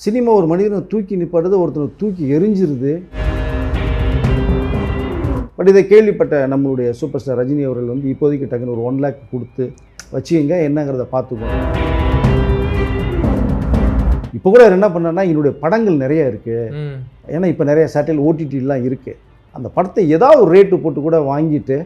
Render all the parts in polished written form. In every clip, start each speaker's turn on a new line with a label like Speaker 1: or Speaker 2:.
Speaker 1: Cinema ஒரு மனிதனை தூக்கி நிப்பாடுது, ஒருத்தனை தூக்கி எரிஞ்சிருது. பட் இதை கேள்விப்பட்ட நம்மளுடைய சூப்பர் ஸ்டார் ரஜினி அவர்கள் வந்து இப்போதைக்கு டக்குன்னு ஒரு 1 lakh கொடுத்து வச்சுங்க என்னங்கிறத பார்த்துக்கோங்க. இப்போ கூட என்ன பண்ணேன்னா என்னுடைய படங்கள் நிறைய இருக்குது, ஏன்னா இப்போ நிறைய சேட்டலைட் ஓடிடிலாம் இருக்குது. அந்த படத்தை ஏதாவது ஒரு ரேட்டு போட்டு கூட வாங்கிட்டு.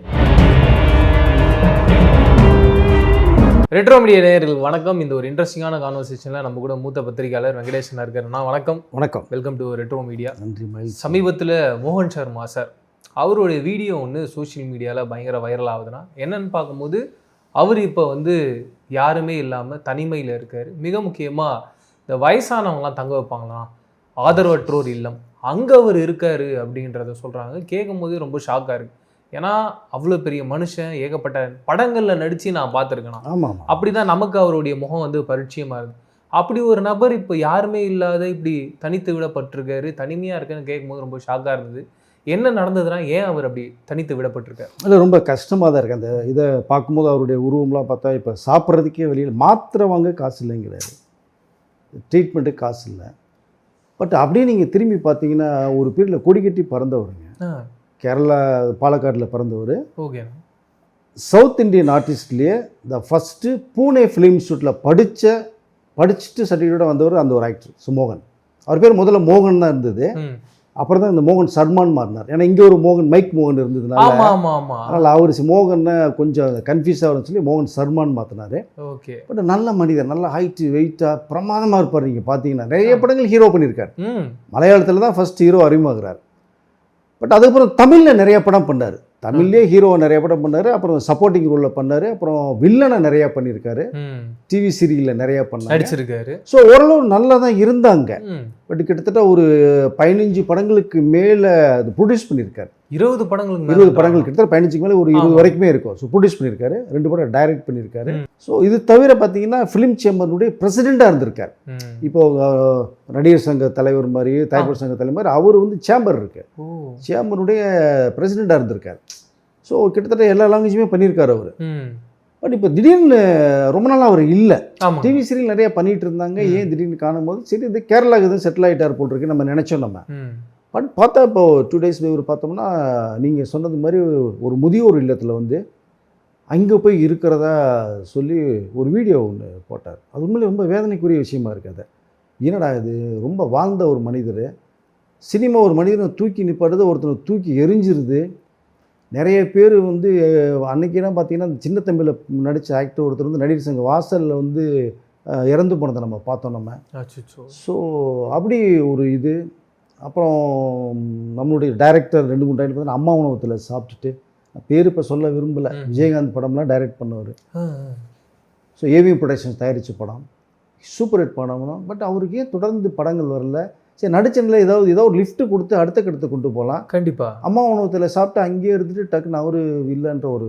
Speaker 2: ரெட்ரோ மீடியா நேயர்களுக்கு வணக்கம். இந்த ஒரு இன்ட்ரெஸ்டிங்கான கான்வர்சேஷனில் நம்ம கூட மூத்த பத்திரிகையாளர் வெங்கடேசன் இருக்காருன்னா வணக்கம்.
Speaker 1: வணக்கம்,
Speaker 2: வெல்கம் டு ரெட்ரோ மீடியா.
Speaker 1: நன்றி.
Speaker 2: சமீபத்தில் மோகன் சர்மா சார் அவருடைய வீடியோ ஒன்று சோஷியல் மீடியாவில் பயங்கர வைரல் ஆகுதுன்னா என்னன்னு பார்க்கும்போது அவர் இப்போ வந்து யாருமே இல்லாமல் தனிமையில் இருக்கார். மிக முக்கியமாக இந்த வயசானவங்களாம் தங்க வைப்பாங்களாம், ஆதரவற்றோர் இல்லம், அங்கே அவர் இருக்கார் அப்படின்றத சொல்கிறாங்க. கேட்கும் போது ரொம்ப ஷாக்காக இருக்குது. ஏன்னா அவ்வளோ பெரிய மனுஷன், ஏகப்பட்ட படங்களில் நடித்து நான் பார்த்துருக்கேன்.
Speaker 1: ஆமாம்,
Speaker 2: அப்படி தான் நமக்கு அவருடைய முகம் வந்து பரிச்சயமாக இருக்குது. அப்படி ஒரு நபர் இப்போ யாருமே இல்லாத இப்படி தனித்து விடப்பட்டிருக்காரு, தனிமையாக இருக்குன்னு கேட்கும்போது ரொம்ப ஷாக்காக இருந்தது. என்ன நடந்ததுன்னா ஏன் அவர் அப்படி தனித்து விடப்பட்டிருக்காரு?
Speaker 1: அதில் ரொம்ப கஷ்டமாக தான் இருக்குது. அந்த இதை பார்க்கும்போது அவருடைய உருவம்லாம் பார்த்தா இப்போ சாப்பிட்றதுக்கே வெளியில் மாத்திரை வாங்க காசு இல்லைங்கிறாரு, ட்ரீட்மெண்ட்டுக்கு காசு இல்லை. பட் அப்படியே நீங்கள் திரும்பி பார்த்தீங்கன்னா ஒரு பீரியடில் கொடி கட்டி பறந்தவருங்க. கேரளா பாலக்காட்டில் பிறந்தவர்.
Speaker 2: ஓகே.
Speaker 1: சவுத் இண்டியன் ஆர்டிஸ்ட்லேயே த ஃபஸ்ட்டு பூனே ஃபிலிம் இன்ஸ்டியூட்டில் படிச்சுட்டு சர்டிஃபிகேட்டோட வந்தவர் அந்த ஒரு ஆக்டர் மோகன். அவர் பேர் முதல்ல மோகன் தான் இருந்தது, அப்புறம் தான் இந்த மோகன் சர்மான் மாறினார். ஏன்னா இங்கே ஒரு மோகன் மைக் மோகன் இருந்ததுனால அதனால் அவர் மோகனை கொஞ்சம் கன்ஃபியூஸ் ஆகுதுன்னு சொல்லி மோகன் சர்மான் மாற்றினார்.
Speaker 2: ஓகே. பட்
Speaker 1: நல்ல மனிதர், நல்ல ஹைட்டு வெயிட்டாக பிரமாதமாக இருப்பார். நீங்கள் பார்த்தீங்கன்னா நிறைய படங்கள் ஹீரோ பண்ணியிருக்கார். மலையாளத்தில் தான் ஃபஸ்ட் ஹீரோ அறிமுகமாகிறார். பட் அதுக்கப்புறம் தமிழில் நிறைய படம் பண்ணார். தமிழ்லேயே ஹீரோவை நிறைய படம் பண்ணார், அப்புறம் சப்போர்ட்டிங் ரோலில் பண்ணார், அப்புறம் வில்லனை நிறையா பண்ணியிருக்காரு, டிவி சீரியலில் நிறையா நடிச்சிருக்காரு. ஸோ ஓரளவு நல்லா தான் இருந்தாங்க. பட் கிட்டத்தட்ட ஒரு 15 படங்களுக்கு மேலே அது ப்ரொடியூஸ் பண்ணியிருக்காரு.
Speaker 2: 20 படங்கள் கிட்டத்தட்ட 15க்கு மேலே ஒரு 20 வரைக்குமே இருக்கும். ஸோ ப்ரொடியூஸ் பண்ணியிருக்காரு, 2 படம் டைரக்ட் பண்ணியிருக்காரு. ஸோ இது தவிர பார்த்தீங்கன்னா ஃபிலிம் சேம்பருடைய பிரசிடெண்ட்டாக இருந்திருக்கார். இப்போது நடிகர் சங்க தலைவர் மாதிரி, தயாரிப்பாளர் சங்க தலைவர் மாதிரி அவர் வந்து சேம்பர் இருக்கு, சேம்பருடைய பிரசிடெண்ட்டாக இருந்திருக்கார். ஸோ கிட்டத்தட்ட எல்லா லாங்குவேஜுமே பண்ணியிருக்காரு அவர். பட் இப்போ திடீர்னு ரொம்ப நாளாக அவர் இல்லை. டிவி சீரியல் நிறையா பண்ணிகிட்டு இருந்தாங்க. ஏன் திடீர்னு காணும் போது சரி இது கேரளாவுக்கு எதுவும் செட்டில் ஆகிட்டார் போல் இருக்கு நம்ம நினச்சோம். நம்ம பட் பார்த்தா இப்போ 2 days ஒரு பார்த்தோம்னா நீங்கள் சொன்னது மாதிரி ஒரு முதியோர் இல்லத்தில் வந்து அங்கே போய் இருக்கிறதா சொல்லி ஒரு வீடியோ ஒன்று போட்டார். அது உண்மையிலே ரொம்ப வேதனைக்குரிய விஷயமா இருக்குது. அது என்னடா இது, ரொம்ப வாழ்ந்த ஒரு மனிதர், சினிமா ஒரு மனிதனை தூக்கி நிப்பாடுது, ஒருத்தனை தூக்கி எரிஞ்சிருது. நிறைய பேர் வந்து அன்றைக்கினா பார்த்தீங்கன்னா அந்த சின்ன தம்பியில் நடித்த ஆக்டர் ஒருத்தர் வந்து நடிகர் சங்க வாசலில் வந்து இறந்து போனதை நம்ம பார்த்தோம் நம்ம. ஸோ அப்படி ஒரு இது. அப்புறம் நம்மளுடைய டைரக்டர் 2-3 டைம் பார்த்தீங்கன்னா அம்மா உணவகத்தில் சாப்பிட்டுட்டு, பேர் இப்போ சொல்ல விரும்பலை, விஜயகாந்த் படம்லாம் டைரக்ட் பண்ணவர். ஸோ ஏவிஎம் ப்ரொடக்ஷன்ஸ் தயாரித்த படம், சூப்பர் ஹிட் படம். பட் அவருக்கு ஏன் தொடர்ந்து படங்கள் வரல? சரி நடிச்சனில் ஏதோ ஒரு லிஃப்ட் கொடுத்து அடுத்த கட்டத்தை கொண்டு போகலாம். கண்டிப்பாக அம்மா உணவகத்தில் சாப்பிட்டு அங்கேயே இருந்துட்டு டக்குன்னு அவர் இல்லைன்ற ஒரு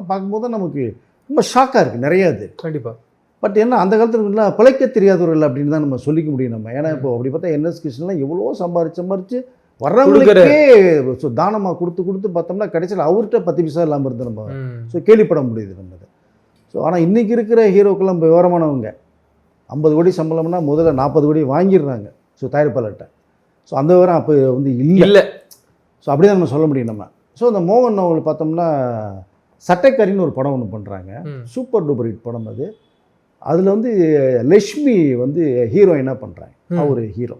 Speaker 2: பார்க்கும்போது தான் நமக்கு ரொம்ப ஷாக்காக இருக்குது நிறையா இது. கண்டிப்பாக. பட் என்ன அந்த காலத்தில் பிழைக்க தெரியாதவர்கள் அப்படின்னு தான் நம்ம சொல்லிக்க முடியும் நம்ம. ஏன்னா இப்போ அப்படி பார்த்தா என்எஸ் கிருஷ்ணன்லாம் எவ்வளோ சம்பாரிச்சு வர்றவங்களுக்கே ஸோ தானமாக கொடுத்து பார்த்தோம்னா கடைசியில் அவர்கிட்ட 10 பைசா இல்லாமல் இருந்து நம்ம ஸோ கேள்விப்பட முடியுது நம்ம. ஸோ ஆனால் இன்றைக்கி இருக்கிற ஹீரோக்கெல்லாம் இப்போ விவரமானவங்க 50 கோடி சம்பளம்னா முதல்ல 40 கோடி வாங்கிடுறாங்க ஸோ தயாரிப்பாளர்கிட்ட. ஸோ அந்த விவரம் அப்போ வந்து இல்லை. ஸோ அப்படி தான் நம்ம சொல்ல முடியும் நம்ம. ஸோ அந்த மோகன் அவங்களை பார்த்தோம்னா சட்டைக்காரின்னு ஒரு படம் ஒன்று பண்ணுறாங்க, சூப்பர் டூப்பர் ஹிட் படம் அது. அதில் வந்து லக்ஷ்மி வந்து ஹீரோயினாக பண்ணுறாங்க, அவர் ஹீரோ.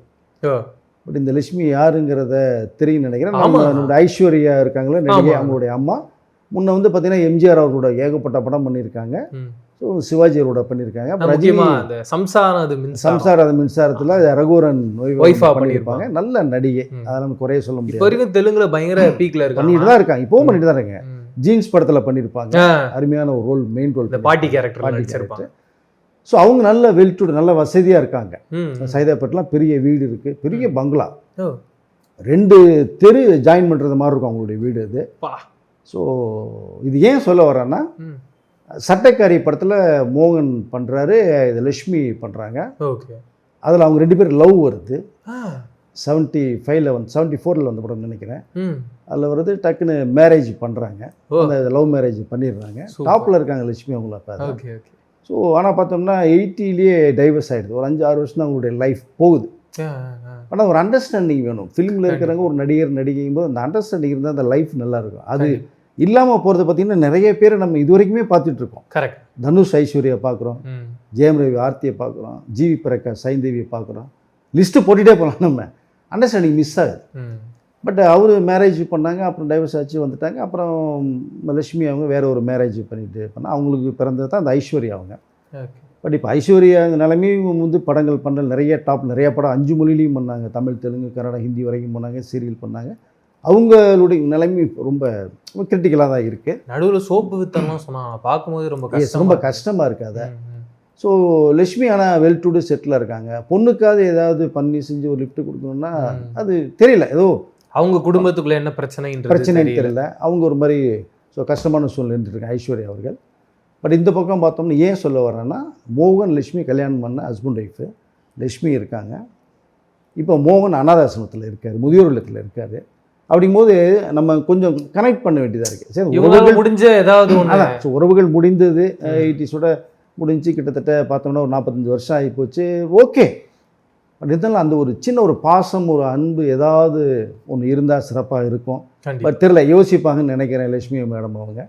Speaker 2: பட் இந்த லக்ஷ்மி யாருங்கிறத தெரியும் நினைக்கிறேன். நம்மளோட ஐஸ்வர்யா இருக்காங்களே நடிகை, அவங்களுடைய அம்மா. முன்ன வந்து பார்த்தீங்கன்னா எம்ஜிஆர் அவரோட ஏகப்பட்ட படம் பண்ணியிருக்காங்க, ஸோ சிவாஜி அவரோட பண்ணியிருக்காங்க. சம்சார மின்சாரத்தில் ரகுவரன் பண்ணியிருப்பாங்க. நல்ல நடிகை, அதெல்லாம் குறைய சொல்ல முடியாது. தெலுங்குல பயங்கர பீக்ல
Speaker 1: பண்ணிட்டு தான் இருக்காங்க, இப்போவும் பண்ணிட்டு தான் இருக்காங்க. ஜீன்ஸ் படத்தில் பண்ணியிருப்பாங்க, அருமையான ஒரு ரோல், மெயின் ரோல்,
Speaker 2: பாட்டி கேரக்டர்.
Speaker 1: ஸோ அவங்க நல்ல வெல்டுட், நல்ல வசதியாக இருக்காங்க. சைதாப்பேட்டெலாம் பெரிய வீடு இருக்குது, பெரிய பங்களா, 2 தெரு ஜாயின் பண்ணுறது மாதிரி இருக்கும் அவங்களுடைய வீடு அது. ஸோ இது ஏன் சொல்ல வரேன்னா சட்டைக்காரி படத்தில் மோகன் பண்ணுறாரு, இது லக்ஷ்மி பண்ணுறாங்க. ஓகே. அதில் அவங்க 2 பேர் லவ் வருது. 75ல் வந்து 74ல் வந்த படம் நினைக்கிறேன். அதில் வருது, டக்குன்னு மேரேஜ் பண்ணுறாங்க, அந்த லவ் மேரேஜ் பண்ணிடுறாங்க. டாப்பில் இருக்காங்க லக்ஷ்மி அவங்கள. அப்போ ஸோ ஸோ ஆனால் பார்த்தோம்னா 80லேயே டைவர்ஸ் ஆகிடுது. ஒரு 5-6 வருஷம் தான் அவங்களுடைய லைஃப் போகுது. ஆனால் ஒரு அண்டர்ஸ்டாண்டிங் வேணும். ஃபிலிமில் இருக்கிறவங்க ஒரு நடிகர் நடிகையும் போது அந்த அண்டர்ஸ்டாண்டிங் இருந்தால் அந்த லைஃப் நல்லாயிருக்கும். அது இல்லாமல் போகிறது பார்த்திங்கன்னா நிறைய பேரை நம்ம இது வரைக்குமே பார்த்துட்ருக்கோம். கரெக்ட். தனுஷ் ஐஸ்வர்யா பார்க்குறோம், ஜெயம் ரவி ஆர்த்தியை பார்க்குறோம், ஜிவி பிரகாஷ் சைந்தேவியை பார்க்குறோம், லிஸ்ட்டு போட்டுகிட்டே போகலாம். நம்ம அண்டர்ஸ்டாண்டிங் மிஸ் ஆகுது. பட் அவர் மேரேஜ் பண்ணாங்க, அப்புறம் டைவர்ஸ் ஆச்சு வந்துட்டாங்க. அப்புறம் லட்சுமி அவங்க வேறு ஒரு மேரேஜ் பண்ணிட்டு பண்ணால் அவங்களுக்கு பிறந்தது தான் அந்த ஐஸ்வர்யா அவங்க. பட் இப்போ ஐஸ்வர்யா நிலைமையும் வந்து படங்கள் பண்ண நிறைய படம் 5 மொழிலையும் பண்ணாங்க. தமிழ், தெலுங்கு, கன்னடா, ஹிந்தி வரைக்கும் பண்ணாங்க, சீரியல் பண்ணாங்க. அவங்களுடைய நிலைமை ரொம்ப கிரிட்டிக்கலாக தான் இருக்குது.
Speaker 3: நடுவில் சோப்பு வித்தெல்லாம் சொன்னாங்க, பார்க்கும்போது ரொம்ப
Speaker 1: கஷ்டமாக இருக்குது அதை. ஸோ லட்சுமி ஆனால் வெல் டு டூ செட்டில் இருக்காங்க. பொண்ணுக்காவது ஏதாவது பண்ணி செஞ்சு ஒரு லிஃப்ட் கொடுக்கணும்னா அது தெரியல, ஏதோ
Speaker 3: அவங்க குடும்பத்துக்குள்ளே என்ன பிரச்சனைன்னு
Speaker 1: தெரியல. அவங்க ஒரு மாதிரி கஷ்டமான சூழ்நிலை இருந்துருக்காங்க ஐஸ்வர்யா அவர்கள். பட் இந்த பக்கம் பார்த்தோம்னா ஏன் சொல்ல வரேன்னா, மோகன் லட்சுமி கல்யாணம் பண்ண ஹஸ்பண்ட் ஒய்ஃபு. லட்சுமி இருக்காங்க, இப்போ மோகன் அனாதாசிரமத்தில் இருக்கார், முதியோர் இல்லத்தில் இருக்கார். அப்படிங்கும்போது நம்ம கொஞ்சம் கனெக்ட் பண்ண வேண்டியதாக இருக்குது. சரி,
Speaker 3: உறவுகள் முடிஞ்ச ஏதாவது
Speaker 1: அதான். ஸோ உறவுகள் முடிந்தது 80s முடிஞ்சு கிட்டத்தட்ட பார்த்தோம்னா ஒரு 45 வருஷம் ஆகி போச்சு. ஓகே, பட் இருந்தாலும் அந்த ஒரு சின்ன ஒரு பாசம், ஒரு அன்பு ஏதாவது ஒன்று இருந்தால் சிறப்பாக இருக்கும். பட் தெரியல, யோசிப்பாங்கன்னு நினைக்கிறேன் லட்சுமி மேடம் அவங்க.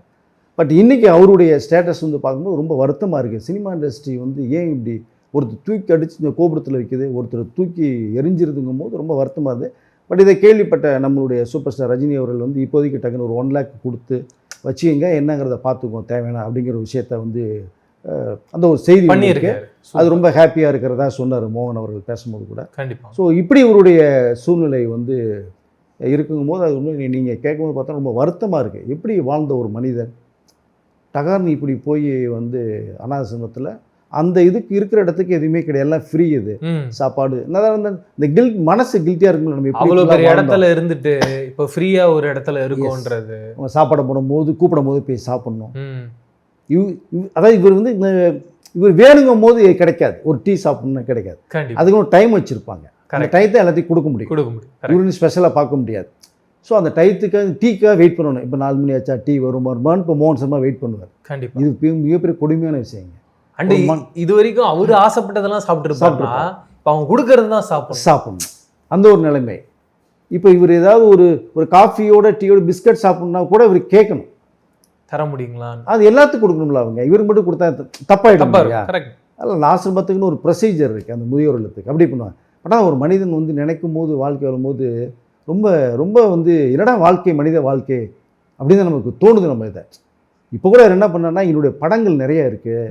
Speaker 1: பட் இன்றைக்கி அவருடைய ஸ்டேட்டஸ் வந்து பார்க்கும்போது ரொம்ப வருத்தமாக இருக்குது. சினிமா இண்டஸ்ட்ரி வந்து ஏன் இப்படி ஒருத்தர் தூக்கி அடித்து இந்த கோபுரத்தில் இருக்குது, ஒருத்தர் தூக்கி எரிஞ்சிருதுங்கும் போது ரொம்ப வருத்தமாக இருக்குது. பட் இதை கேள்விப்பட்ட நம்மளுடைய சூப்பர் ஸ்டார் ரஜினி அவர்கள் வந்து இப்போதைக்கு டக்குன்னு ஒரு 1 lakh கொடுத்து வச்சுங்க, என்னங்கிறத பார்த்துக்குவோம் தேவையான அப்படிங்கிற விஷயத்த வந்து அந்த ஒரு செய்தி பண்ணியிருக்கு. அது ரொம்ப ஹாப்பியாக இருக்கிறதா சொன்னார் மோகன் அவர்கள் பேசும்போது கூட.
Speaker 3: கண்டிப்பாக.
Speaker 1: ஸோ இப்படி இவருடைய சூழ்நிலை வந்து இருக்குங்கும்போது அது வந்து நீங்கள் கேட்கும்போது பார்த்தா ரொம்ப வருத்தமாக இருக்குது. எப்படி வாழ்ந்த ஒரு மனிதன் டகார்னு இப்படி போய் வந்து அனாதாசிரமத்தில் அந்த இதுக்கு இருக்கிற இடத்துக்கு எதுவுமே கிடையாது, எல்லாம் ஃப்ரீ. இது சாப்பாடு இந்த கில்ட், மனசு கில்ட்டியாக இருக்கும்ல, நம்ம
Speaker 3: அவ்வளோ பெரிய இடத்துல இருந்துட்டு இப்போ ஃப்ரீயாக ஒரு இடத்துல இருக்கோன்றது.
Speaker 1: சாப்பாடு போடும்போது கூப்பிடும் போது போய் சாப்பிட்ணும். அதாவது இவர் வந்து இவர் வேணுங்கும் போது கிடைக்காது, ஒரு டீ சாப்பிட்ணுன்னா கிடைக்காது. அதுக்கு ஒரு டைம் வச்சுருப்பாங்க, அந்த டயத்தை எல்லாத்தையும் கொடுக்க முடியும். இவரு ஸ்பெஷலாக பார்க்க முடியாது. ஸோ அந்த டயத்துக்கு டீக்காக வெயிட் பண்ணணும். இப்போ 4 மணி ஆச்சா டீ வருமானு இப்போ மோகன் சர்மா வெயிட் பண்ணுவார். கண்டிப்பாக இது மிகப்பெரிய கொடுமையான விஷயங்க.
Speaker 3: அண்ட் இது வரைக்கும் அவர் ஆசைப்பட்டதெல்லாம் சாப்பிட்டு அவங்க கொடுக்கறது தான் சாப்பிடணும்,
Speaker 1: அந்த ஒரு நிலைமை. இப்போ இவர் ஏதாவது ஒரு காஃபியோட டீயோட பிஸ்கட் சாப்பிட்ணுன்னா கூட இவர் கேட்கணும்,
Speaker 3: தர முடியுங்களா?
Speaker 1: அது எல்லாத்துக்கும் கொடுக்கணும்ல. அவங்க இவருக்கு மட்டும் கொடுத்தா தப்பாயிடும். அதில் ஆசிரமத்துக்குன்னு ஒரு ப்ரொசீஜர் இருக்குது அந்த முதியோர் இல்லத்துக்கு, அப்படி பண்ணுவாங்க. ஆனால் ஒரு மனிதன் வந்து நினைக்கும் போது வாழ்க்கை வரும்போது ரொம்ப ரொம்ப வந்து என்னடா வாழ்க்கை, மனித வாழ்க்கை அப்படின்னு தான் நமக்கு தோணுது. நம்ம இதை இப்போ கூட என்ன பண்ணேன்னா, என்னுடைய படங்கள் நிறைய இருக்குது.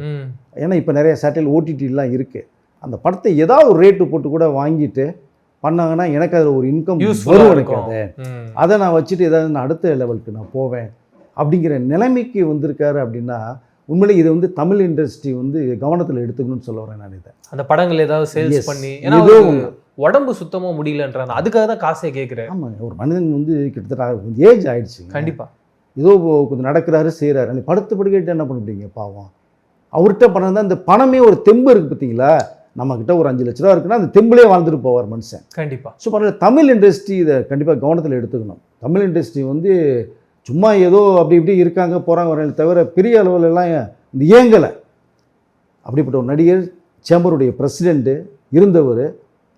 Speaker 1: ஏன்னா இப்போ நிறைய சேட்டலைட் ஓடிடிலாம் இருக்குது. அந்த படத்தை ஏதாவது ஒரு ரேட்டு போட்டு கூட வாங்கிட்டு பண்ணாங்கன்னா எனக்கு அதில் ஒரு இன்கம் வரும். எனக்கு அதை நான் வச்சுட்டு ஏதாவது நான் அடுத்த லெவலுக்கு நான் போவேன் அப்படிங்கிற நிலைமைக்கு வந்திருக்காரு. அப்படின்னா உண்மையிலே இதை வந்து தமிழ் இண்டஸ்ட்ரி வந்து கவனத்தில் எடுத்துக்கணும்னு சொல்ல வரேன் நான். இதை அந்த
Speaker 3: படங்கள் ஏதாவது சேல்ஸ் பண்ணி, உடம்பு சுத்தமாக முடியலன்றாங்க, அதுக்காக தான் காசே கேட்குறேன்.
Speaker 1: ஆமாம், ஒரு மனிதன் வந்து கிட்டத்தட்ட ஏஜ் ஆகிடுச்சு.
Speaker 3: கண்டிப்பாக
Speaker 1: ஏதோ கொஞ்சம் நடக்கிறாரு, செய்கிறாரு. அந்த படுத்து படுக்கிட்டு என்ன பண்ணிட்டீங்க பாவம். அவர்கிட்ட பணம் தான், இந்த பணமே ஒரு தெம்பு இருக்குது பார்த்தீங்களா. நம்மக்கிட்ட ஒரு 5 லட்ச ரூபா இருக்குன்னா அந்த தெம்புலேயே வாழ்ந்துட்டு போவார் மனுஷன்.
Speaker 3: கண்டிப்பாக.
Speaker 1: ஸோ பண்ண தமிழ் இண்டஸ்ட்ரி இதை கண்டிப்பாக கவனத்தில் எடுத்துக்கணும். தமிழ் இண்டஸ்ட்ரி வந்து சும்மா ஏதோ அப்படி இப்படி இருக்காங்க போகிறாங்க வரல தவிர பெரிய அளவுலலாம் இந்த இயங்கலை. அப்படிப்பட்ட ஒரு நடிகர், சேம்பருடைய பிரசிடெண்ட்டு இருந்தவர்,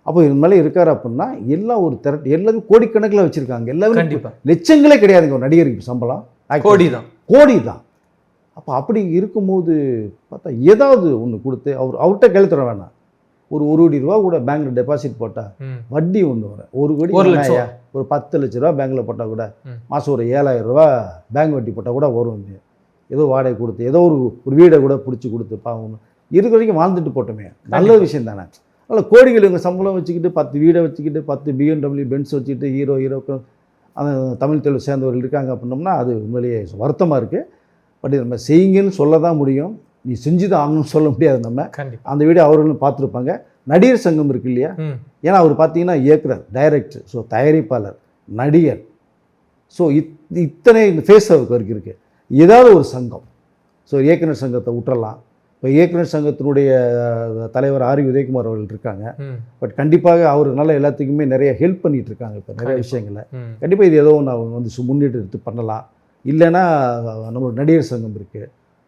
Speaker 1: அப்போ இது மேலே இருக்கார் அப்படின்னா எல்லாம் ஒரு திரட்டு, எல்லாரும் கோடிக்கணக்கில் வச்சுருக்காங்க. எல்லாரும்
Speaker 3: கண்டிப்பாக
Speaker 1: லட்சங்களே கிடையாதுங்க ஒரு நடிகருக்கு சம்பளம், கோடி தான். அப்போ அப்படி இருக்கும்போது பார்த்தா ஏதாவது ஒன்று கொடுத்து அவர்கிட்ட கழுத்துற வேணாம். ஒரு 1 கோடி ரூபா கூட பேங்க்கில் டெபாசிட் போட்டால் வட்டி ஒன்று வரும். 1 கோடி ஒரு 10 லட்ச ரூபா பேங்க்கில் போட்டால் கூட மாதம் ஒரு 7,000 ரூபா பேங்க் வட்டி போட்டால் கூட வரும். ஏதோ வாடகை கொடுத்து ஏதோ ஒரு வீடை கூட பிடிச்சி கொடுத்து பாவம் இருக்கிற வரைக்கும் வாழ்ந்துட்டு போட்டோமே, நல்ல விஷயம் தானே. அதனால் கோடிகள் இவங்க சம்பளம் வச்சுக்கிட்டு 10 வீடை வச்சுக்கிட்டு 10 BMW பென்ஸ் வச்சுக்கிட்டு ஹீரோக்கள் அந்த தமிழ் தெலுங்கு சேர்ந்தவர்கள் இருக்காங்க அப்படின்னோம்னா அது உண்மையிலேயே வருத்தமாக இருக்குது. பட் நம்ம செய்யுங்கன்னு சொல்ல தான் முடியும், நீ செஞ்சு தான் ஆகணும்னு சொல்ல முடியாது. நம்ம அந்த வீடியோ அவர்களும் பார்த்துருப்பாங்க. நடிகர் சங்கம் இருக்கு இல்லையா, ஏன்னா அவர் பார்த்தீங்கன்னா இயக்குனர், டைரக்டர், ஸோ தயாரிப்பாளர், நடிகர், ஸோ இத்தனை ஃபேஸ் அவருக்கு இருக்குது. ஏதாவது ஒரு சங்கம், ஸோ இயக்குனர் சங்கத்தை விட்டுறலாம். இப்போ இயக்குனர் சங்கத்தினுடைய தலைவர் ஆர் உதயகுமார் அவர்கள் இருக்காங்க. பட் கண்டிப்பாக அவர் நல்ல எல்லாத்துக்குமே நிறைய ஹெல்ப் பண்ணிகிட்டு இருக்காங்க. இப்போ நிறைய விஷயங்களில் கண்டிப்பாக இது ஏதோ ஒன்று அவங்க வந்து முன்னிட்டு எடுத்து பண்ணலாம். இல்லைன்னா நம்மளோட நடிகர் சங்கம் இருக்குது,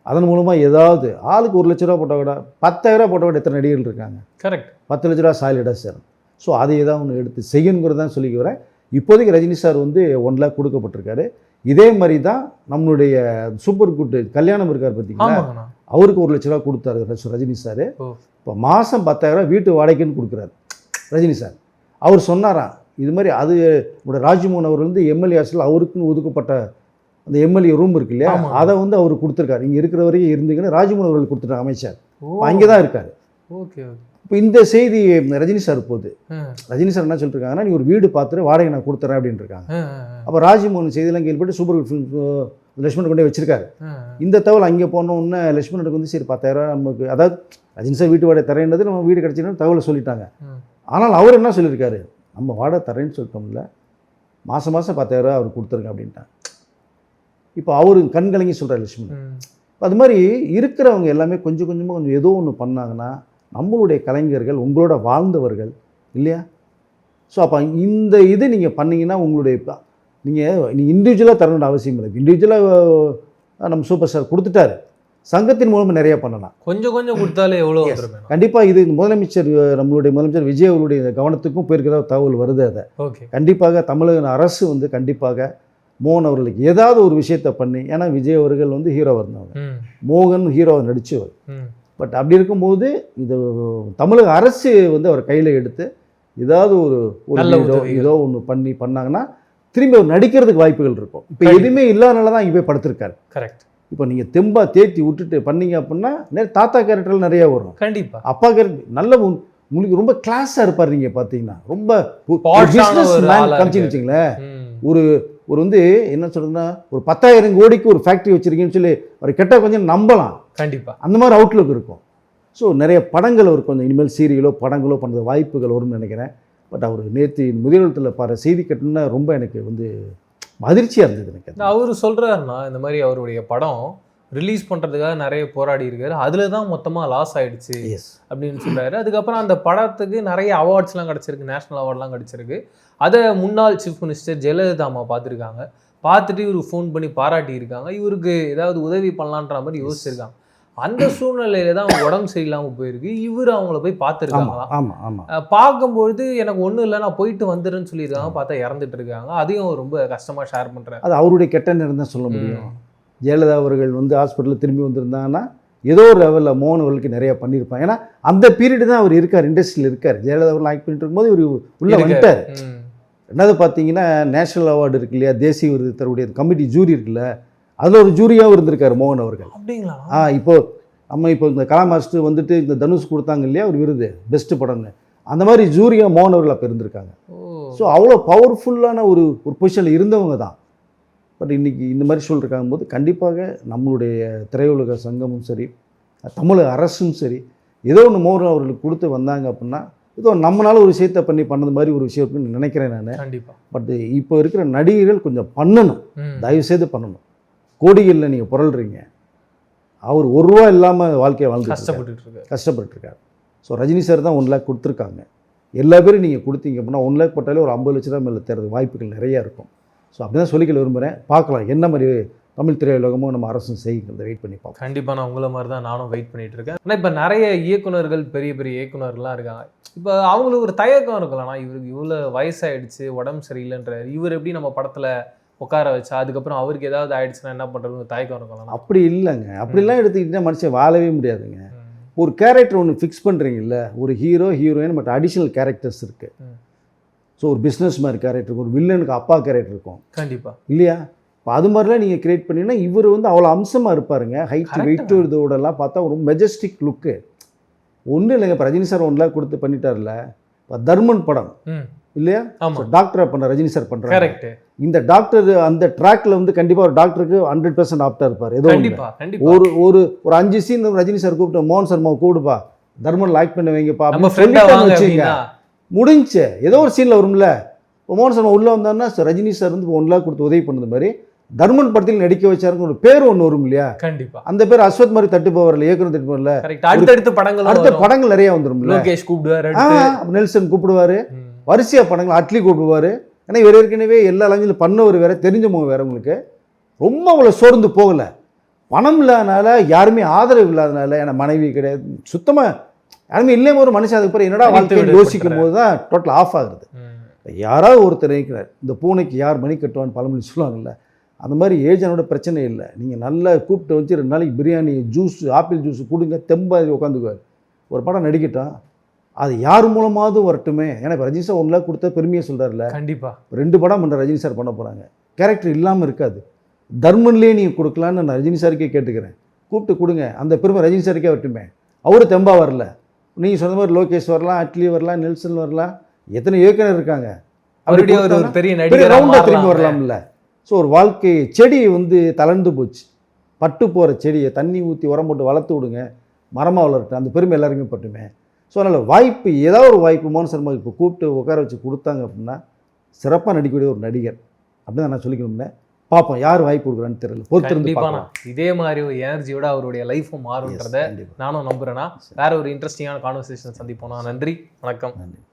Speaker 1: அதன் மூலமாக ஏதாவது ஆளுக்கு 1 லட்ச ரூபா போட்டால் கூட 10,000 ரூபா போட்டால் கூட எத்தனை நடிகர்கள் இருக்காங்க.
Speaker 3: கரெக்ட்.
Speaker 1: 10 லட்ச ரூபா சாலிடாக சேரும். ஸோ அதை ஏதாவது ஒன்று எடுத்து செய்யணுங்கிறது தான் சொல்லிக்க வரேன். இப்போதைக்கு ரஜினி சார் வந்து 1 லேக் கொடுக்கப்பட்டிருக்காரு. இதே மாதிரி தான் நம்மளுடைய சூப்பர் குட் கல்யாணம் இருக்கார் பார்த்தீங்களா, அவருக்கு 1 லட்ச ரூபா கொடுத்தாரு ரஜினி சார். இப்போ மாதம் 10,000 ரூபா வீட்டு வாடகைன்னு கொடுக்குறாரு ரஜினி சார். அவர் சொன்னாராம் இது மாதிரி அது ராஜ்மோகன் அவர் வந்து எம்எல்ஏ ஹாஸ்டல் அவருக்குன்னு ஒதுக்கப்பட்ட அந்த எம்எல்ஏ ரூம் இருக்கு இல்லையா, அதை வந்து அவர் கொடுத்துருக்காரு. இங்கே இருக்கிற வரைக்கும் இருந்தீங்கன்னு ராஜ்மோகன் அவர்கள் கொடுத்துட்டாங்க அமைச்சர். அங்கே தான் இருக்காரு.
Speaker 3: ஓகே.
Speaker 1: இப்போ இந்த செய்தி ரஜினி சார் போகுது. ரஜினி சார் என்ன சொல்லிட்டு இருக்காங்கன்னா, நீ ஒரு வீடு பார்த்துட்டு வாடகை நான் கொடுத்துறேன் அப்படின்னு இருக்காங்க. அப்போ ராஜ்மோகன் செய்தியெல்லாம் கேள்விப்பட்டு சூப்பர் லட்சுமணன் கொண்டே வச்சிருக்காரு. இந்த தகவல் அங்கே போனோன்னே லட்சுமணனுக்கு வந்து சரி 10,000 நமக்கு, அதாவது ரஜினி சார் வீட்டு வாடகை தரேன்றது நம்ம வீடு கிடச்சின்னு தகவலை சொல்லிட்டாங்க. ஆனால் அவர் என்ன சொல்லியிருக்காரு, நம்ம வாடகை தரேன்னு சொல்லிட்டோம்ல, மாதம் 10,000 அவர் கொடுத்துருங்க அப்படின்ட்டாங்க. இப்போ அவரு கண் கலங்கி சொல்கிறார் லட்சுமணன். அது மாதிரி இருக்கிறவங்க எல்லாமே கொஞ்சம் கொஞ்சமாக ஏதோ ஒன்று பண்ணாங்கன்னா நம்மளுடைய கலைஞர்கள் உங்களோட வாழ்ந்தவர்கள் இல்லையா. ஸோ அப்போ இந்த இது நீங்கள் பண்ணிங்கன்னா உங்களுடைய நீங்கள் இண்டிவிஜுவலாக தரணுன்ற அவசியம் இல்லை. இண்டிவிஜுவலாக நம்ம சூப்பர் ஸ்டார் கொடுத்துட்டாரு, சங்கத்தின் மூலமாக நிறைய பண்ணலாம்.
Speaker 3: கொஞ்சம் கொஞ்சம் கொடுத்தாலே எவ்வளோ.
Speaker 1: கண்டிப்பாக இது நம்மளுடைய முதலமைச்சர் விஜய் அவருடைய கவனத்துக்கும் போயிருக்கிறதா தகவல் வருது. அதை கண்டிப்பாக தமிழக அரசு வந்து கண்டிப்பாக மோகன் அவர்களுக்கு ஏதாவது ஒரு விஷயத்தை பண்ணி, ஏன்னா விஜய் அவர்கள் வந்து ஹீரோவாக இருந்தவங்க, மோகன் ஹீரோவை நடித்தவர். பட் அப்படி இருக்கும்போது இது தமிழக அரசு வந்து அவர் கையில் எடுத்து ஏதாவது ஒரு ஏதோ ஒன்று பண்ணாங்கன்னா திரும்பி அவர் நடிக்கிறதுக்கு வாய்ப்புகள் இருக்கும். இப்போ எதுவுமே இல்லாதனால தான் இங்கே போய் படுத்திருக்காரு.
Speaker 3: கரெக்ட்.
Speaker 1: இப்போ நீங்கள் தெம்பா தேத்தி விட்டுட்டு பண்ணீங்க அப்படின்னா தாத்தா கேரக்டரில் நிறைய வரும்.
Speaker 3: கண்டிப்பாக
Speaker 1: அப்பா கேரக்டர் நல்ல உங்களுக்கு ரொம்ப கிளாஸாக இருப்பார். நீங்கள் பார்த்தீங்கன்னா ரொம்ப
Speaker 3: பிஸ்னஸ் மேன்
Speaker 1: காமிச்சின்னு வச்சிங்களேன். ஒரு வந்து என்ன சொல்றதுன்னா, ஒரு 10,000 கோடிக்கு ஒரு ஃபேக்ட்ரி வச்சிருக்கீங்கன்னு சொல்லி ஒரு கெட்ட கொஞ்சம் நம்பலாம்.
Speaker 3: கண்டிப்பாக
Speaker 1: அந்த மாதிரி அவுட்லுக் இருக்கும். ஸோ நிறைய படங்கள் அவர் கொஞ்சம் இனிமேல் சீரியலோ படங்களோ பண்ணுற வாய்ப்புகள் வரும்னு நினைக்கிறேன். பட் அவர் நேற்று முதலிடத்தில் பாரு செய்தி கட்டுன்னா ரொம்ப எனக்கு வந்து அதிர்ச்சியாக இருந்தது. எனக்கு
Speaker 3: அவர் சொல்கிறாருன்னா இந்த மாதிரி அவருடைய படம் ரிலீஸ் பண்ணுறதுக்காக நிறைய போராடி இருக்காரு, அதில் தான் மொத்தமாக லாஸ் ஆகிடுச்சு அப்படின்னு சொல்கிறாரு. அதுக்கப்புறம் அந்த படத்துக்கு நிறைய அவார்ட்ஸ்லாம் கிடச்சிருக்கு, நேஷ்னல் அவார்ட்லாம் கிடச்சிருக்கு. அதை முன்னாள் சீஃப் மினிஸ்டர் ஜெயலலிதா அம்மா பார்த்துருக்காங்க. பார்த்துட்டு இவருக்கு ஃபோன் பண்ணி பாராட்டி இருக்காங்க. இவருக்கு ஏதாவது உதவி பண்ணலான்ற மாதிரி யோசிச்சிருக்காங்க. அந்த சூழ்நிலையில தான் அவங்க உடம்பு சரியில்லாமல் போயிருக்கு. இவர் அவங்கள போய் பார்த்துருக்காங்க. பார்க்கும்பொழுது எனக்கு ஒன்றும் இல்லை, நான் போயிட்டு வந்துடுறேன்னு சொல்லியிருக்காங்க. பார்த்தா இறந்துட்டு இருக்காங்க. அதையும் ரொம்ப கஷ்டமாக ஷேர் பண்ணுறாரு.
Speaker 1: அது அவருடைய கெட்ட நேரம் தான் சொல்ல முடியும். ஜெயலலிதா அவர்கள் வந்து ஹாஸ்பிட்டலில் திரும்பி வந்திருந்தாங்கன்னா ஏதோ ஒரு லெவலில் மோகன் அவர்களுக்கு நிறையா பண்ணியிருப்பாங்க. ஏன்னா அந்த பீரியடு தான் அவர் இருக்கார், இண்டஸ்ட்ரியில் இருக்கார். ஜெயலலிதா அவர்கள் ஆக்ட் பண்ணிட்டு இருக்கும்போது இவர் உள்ளே வந்துட்டார். ரெண்டாவது பார்த்தீங்கன்னா நேஷனல் அவார்டு இருக்கு இல்லையா, தேசிய விருது தருடைய கமிட்டி ஜூரி இருக்குல்ல, அதில் ஒரு ஜூரியாகவும் இருந்திருக்காரு மோகன் அவர்கள்.
Speaker 3: அப்படிங்களா?
Speaker 1: இப்போ இந்த கலா மாஸ்டர் வந்துட்டு இந்த தனுஷ் கொடுத்தாங்க இல்லையா ஒரு விருது பெஸ்ட்டு படம்னு, அந்த மாதிரி ஜூரியா மோகன் அவர்கள் அப்போ இருந்திருக்காங்க. ஸோ அவ்வளோ பவர்ஃபுல்லான ஒரு பொசிஷனில் இருந்தவங்க தான். பட் இன்றைக்கி இந்த மாதிரி சொல்லியிருக்காங்க போது கண்டிப்பாக நம்மளுடைய திரையுலக சங்கமும் சரி, தமிழக அரசும் சரி, ஏதோ ஒன்று மோகன் அவர்களுக்கு கொடுத்து வந்தாங்க அப்படின்னா ஏதோ நம்மளால ஒரு விஷயத்தை பண்ணது மாதிரி ஒரு விஷயம் இருக்குன்னு நினைக்கிறேன் நான்.
Speaker 3: கண்டிப்பாக.
Speaker 1: பட் இப்போ இருக்கிற நடிகர்கள் கொஞ்சம் பண்ணணும், தயவுசெய்து பண்ணணும். கோடிகளில் நீங்கள் புரள்றீங்க. அவர் ₹1 இல்லாமல் வாழ்க்கையை வாழ்ந்து கஷ்டப்பட்டுருக்காரு. ஸோ ரஜினி சார் தான் 1 லேக் கொடுத்துருக்காங்க. எல்லா பேரும் நீங்கள் கொடுத்தீங்க அப்படின்னா 1 லேக் போட்டாலே ஒரு 50 லட்ச ரூபா மேலே தரது வாய்ப்புகள் நிறையா இருக்கும். ஸோ அப்படி தான் சொல்லிக்க விரும்புகிறேன். பார்க்கலாம் என்ன மாதிரி தமிழ் திரையுலகமும் நம்ம அரசும் செய்கிறத வெயிட் பண்ணி பார்ப்போம்.
Speaker 3: கண்டிப்பாக நான் உங்களை மாதிரி தான் நானும் வெயிட் பண்ணிட்டு இருக்கேன். ஆனால் இப்போ நிறைய இயக்குநர்கள், பெரிய பெரிய இயக்குநர்கள்லாம் இருக்காங்க. இப்போ அவங்களுக்கு ஒரு தயக்கம் இருக்கலாம், இவருக்கு இவ்வளோ வயசாகிடுச்சு, உடம்பு சரியில்லைன்ற இவர் எப்படி நம்ம படத்தில் உட்கார வச்சா அதுக்கப்புறம் அவருக்கு ஏதாவது ஆயிடுச்சுன்னா என்ன பண்ணுறதுன்னு தயக்கம் இருக்கலாம்.
Speaker 1: அப்படி இல்லைங்க, அப்படிலாம் எடுத்துக்கிட்டா மனுஷன் வாழவே முடியாதுங்க. ஒரு கேரக்டர் ஒன்று ஃபிக்ஸ் பண்ணுறீங்கல்ல, ஒரு hero heroine but additional characters இருக்குது. ஸோ ஒரு பிஸ்னஸ் மாதிரி கேரக்டர், ஒரு வில்லனுக்கு அப்பா கேரக்டர் இருக்கும்
Speaker 3: கண்டிப்பாக
Speaker 1: இல்லையா. இப்போ அது மாதிரிலாம் நீங்கள் கிரியேட் பண்ணிங்கன்னா இவர் வந்து அவ்வளோ அம்சமாக இருப்பாருங்க. ஹைட்டு வெயிட்டு இதோடலாம் பார்த்தா ஒரு மெஜஸ்டிக் லுக்கு. ஒன்றும் இல்லைங்க, இப்போ ரஜினி சார் 1 லேக் கொடுத்து பண்ணிட்டார்ல. இப்போ தர்மன் படம் இல்லையா, டாக்டராக பண்ண ரஜினி சார் பண்ணுறாரு. இந்த டாக்டர் அந்த ட்ராக்ல வந்து கண்டிப்பாக ஒரு டாக்டருக்கு 100% ஆப்டாக இருப்பார். ஏதோ ஒரு ஒரு 5 சீன் ரஜினி சார் கூப்பிட்டு மோகன் சர்மாவை கூப்பிடுப்பா தர்மன் லைக் பண்ண வைங்கப்பா வச்சுங்க, முடிஞ்சு ஏதோ ஒரு சீனில் வரும்ல. இப்போ மோகன் சர்மா உள்ளே வந்தாருன்னா ரஜினி சார் வந்து 1 லேக் கொடுத்து உதவி பண்ணது மாதிரி தர்மன் படத்தில் நடிக்க வச்சாருன்னு ஒரு பேர் ஒன்று வரும் இல்லையா.
Speaker 3: கண்டிப்பா
Speaker 1: அந்த பேர் அஸ்வத் மாதிரி தட்டு போவரில்ல, இயக்குனர் தட்டு போவரில்ல, அடுத்த படங்கள் நிறைய வந்துரும்ல.
Speaker 3: லோகேஷ் கூப்பிடுவாரு,
Speaker 1: நெல்சன் கூப்பிடுவாரு, வரிசையா படங்கள் அட்லி கூப்பிடுவாரு. ஏன்னா இவர் ஏற்கனவே எல்லா லாங்குவேஜில் பண்ணவர் வேற, தெரிஞ்சவங்க வேற. உங்களுக்கு ரொம்ப அவ்வளோ சோர்ந்து போகலை.
Speaker 2: பணம் இல்லாதனால, யாருமே ஆதரவு இல்லாதனால, ஏன்னா மனைவி கிடையாது, சுத்தமாக யாருமே இல்லையும் ஒரு மனுஷன் அதுக்கு பிறகு என்னடா வாழ்க்கைன்னு யோசிக்கும் போது தான் டோட்டல் ஆஃப் ஆகுது. யாராவது ஒருத்தர் நினைக்கிறார், இந்த பூனைக்கு யார் மணி கட்டுவான்னு பழமொழி சொல்லுவாங்கல்ல, அந்த மாதிரி ஏஜனோட பிரச்சனை இல்லை. நீங்கள் நல்லா கூப்பிட்டு வச்சு 2 நாளைக்கு பிரியாணி, ஜூஸ், ஆப்பிள் ஜூஸ் கொடுங்க, தெம்பாதி உட்காந்துக்குவார். ஒரு படம் நடிக்கட்டும், அது யார் மூலமாவது வரட்டுமே. ஏன்னா இப்போ ரஜினி சார் 1 லேக் கொடுத்த பெருமையை சொல்கிறார்ல,
Speaker 3: கண்டிப்பாக
Speaker 2: 2 படம் பண்ணுற ரஜினி சார் பண்ண போகிறாங்க. கேரக்டர் இல்லாமல் இருக்காது. தர்மன்லேயே நீங்கள் கொடுக்கலான்னு நான் ரஜினி சாருக்கே கேட்டுக்கிறேன். கூப்பிட்டு கொடுங்க, அந்த பெருமை ரஜினி சாருக்கே வரட்டுமே. அவரு தெம்பா வரல, நீங்கள் சொன்ன மாதிரி லோகேஷ் வரலாம், அட்லி வரலாம், நெல்சன் வரலாம், எத்தனை இயக்குனர் இருக்காங்க.
Speaker 3: மறுபடியும் ஒரு பெரிய
Speaker 2: ரவுண்டாக திரும்பி வரலாம்ல. ஸோ ஒரு வாழ்க்கை செடி வந்து தளர்ந்து போச்சு. பட்டு போகிற செடியை தண்ணி ஊற்றி உரம் போட்டு வளர்த்து விடுங்க, மரமாக வளரட்டும், அந்த பெருமை எல்லாருக்குமே பட்டுமே. ஸோ அதனால் வாய்ப்பு, ஏதாவது ஒரு வாய்ப்பு மோகன் சர்மா இப்போ கூப்பிட்டு உட்கார வச்சு கொடுத்தாங்க அப்படின்னா சிறப்பாக நடிக்கக்கூடிய ஒரு நடிகர் அப்படின்னு நான் சொல்லிக்கணும்னே. பார்ப்போம் யார் வாய்ப்பு கொடுக்குறான்னு தெரியல, பொறுத்திருந்து பார்க்கலாம்.
Speaker 3: இதே மாதிரி ஒரு எனர்ஜியோட அவருடைய லைஃப்பும் மாறுன்றதை நானும் நம்புறேன்னா. வேற ஒரு இன்ட்ரெஸ்டிங்கான கான்வர்சேஷன் சந்திப்போம். நன்றி, வணக்கம்.
Speaker 2: நன்றி.